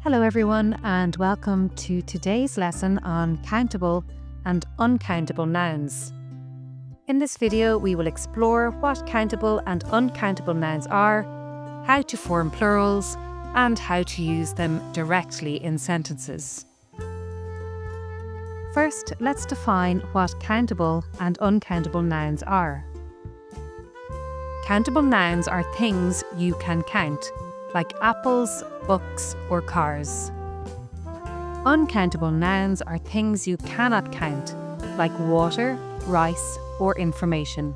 Hello everyone and welcome to today's lesson on countable and uncountable nouns. In this video we will explore what countable and uncountable nouns are, how to form plurals, and how to use them directly in sentences. First, let's define what countable and uncountable nouns are. Countable nouns are things you can count, like apples, books, or cars. Uncountable nouns are things you cannot count, like water, rice, or information.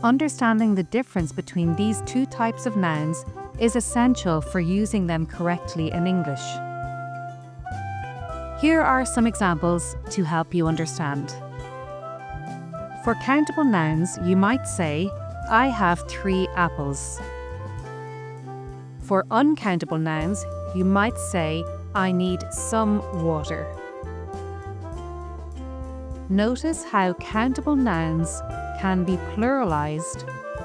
Understanding the difference between these two types of nouns is essential for using them correctly in English. Here are some examples to help you understand. For countable nouns, you might say, I have 3 apples. For uncountable nouns, you might say, I need some water. Notice how countable nouns can be pluralized,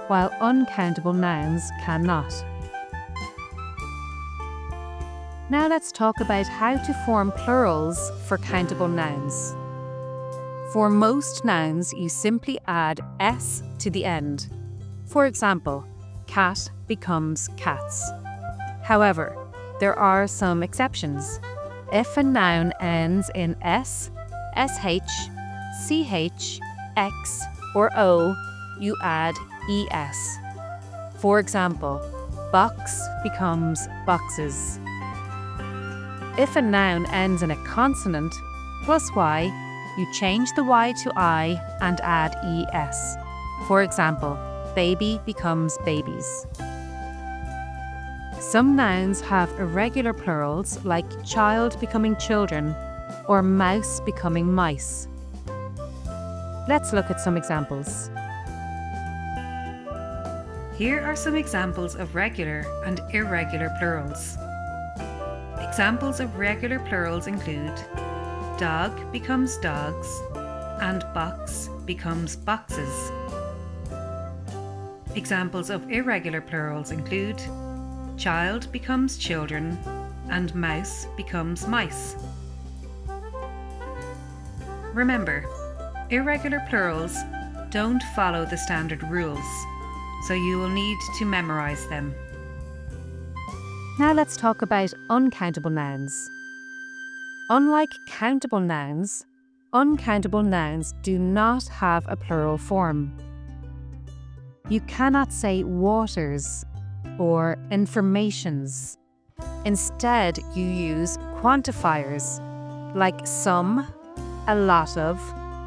while uncountable nouns cannot. Now let's talk about how to form plurals for countable nouns. For most nouns, you simply add s to the end. For example, cat becomes cats. However, there are some exceptions. If a noun ends in s, sh, ch, x, or o, you add es. For example, box becomes boxes. If a noun ends in a consonant plus y, you change the y to I and add es. For example, baby becomes babies. Some nouns have irregular plurals like child becoming children or mouse becoming mice. Let's look at some examples. Here are some examples of regular and irregular plurals. Examples of regular plurals include dog becomes dogs and box becomes boxes. Examples of irregular plurals include child becomes children and mouse becomes mice. Remember, irregular plurals don't follow the standard rules, so you will need to memorize them. Now let's talk about uncountable nouns. Unlike countable nouns, uncountable nouns do not have a plural form. You cannot say waters or informations. Instead, you use quantifiers like some, a lot of,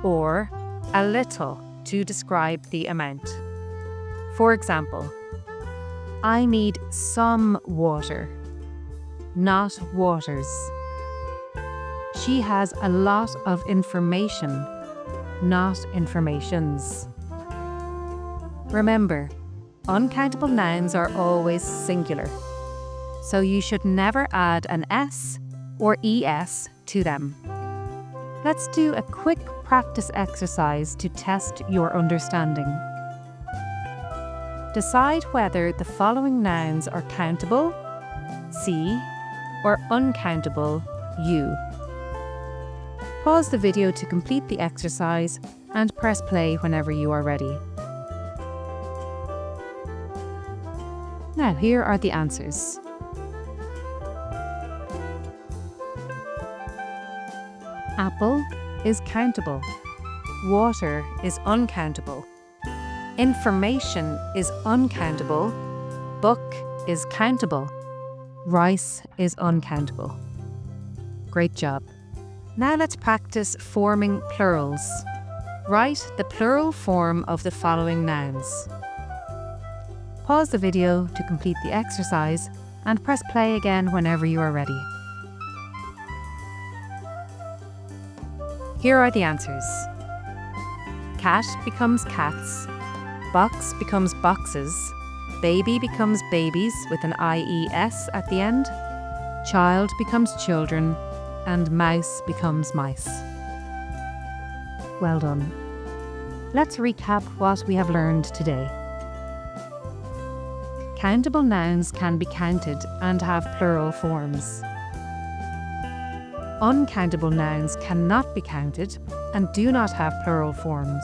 or a little to describe the amount. For example, I need some water, not waters. She has a lot of information, not informations. Remember, uncountable nouns are always singular, so you should never add an s or es to them. Let's do a quick practice exercise to test your understanding. Decide whether the following nouns are countable, C, or uncountable, U. Pause the video to complete the exercise and press play whenever you are ready. Now, here are the answers. Apple is countable. Water is uncountable. Information is uncountable. Book is countable. Rice is uncountable. Great job. Now let's practice forming plurals. Write the plural form of the following nouns. Pause the video to complete the exercise and press play again whenever you are ready. Here are the answers. Cat becomes cats. Box becomes boxes. Baby becomes babies with an IES at the end. Child becomes children. And mouse becomes mice. Well done. Let's recap what we have learned today. Countable nouns can be counted and have plural forms. Uncountable nouns cannot be counted and do not have plural forms.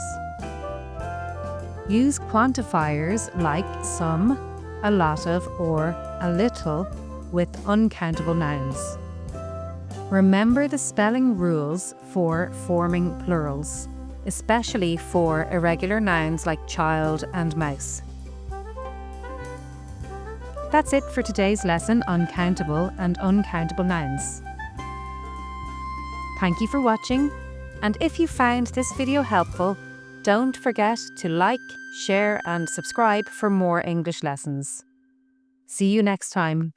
Use quantifiers like some, a lot of, or a little with uncountable nouns. Remember the spelling rules for forming plurals, especially for irregular nouns like child and mouse. That's it for today's lesson on countable and uncountable nouns. Thank you for watching, and if you found this video helpful, don't forget to like, share and subscribe for more English lessons. See you next time.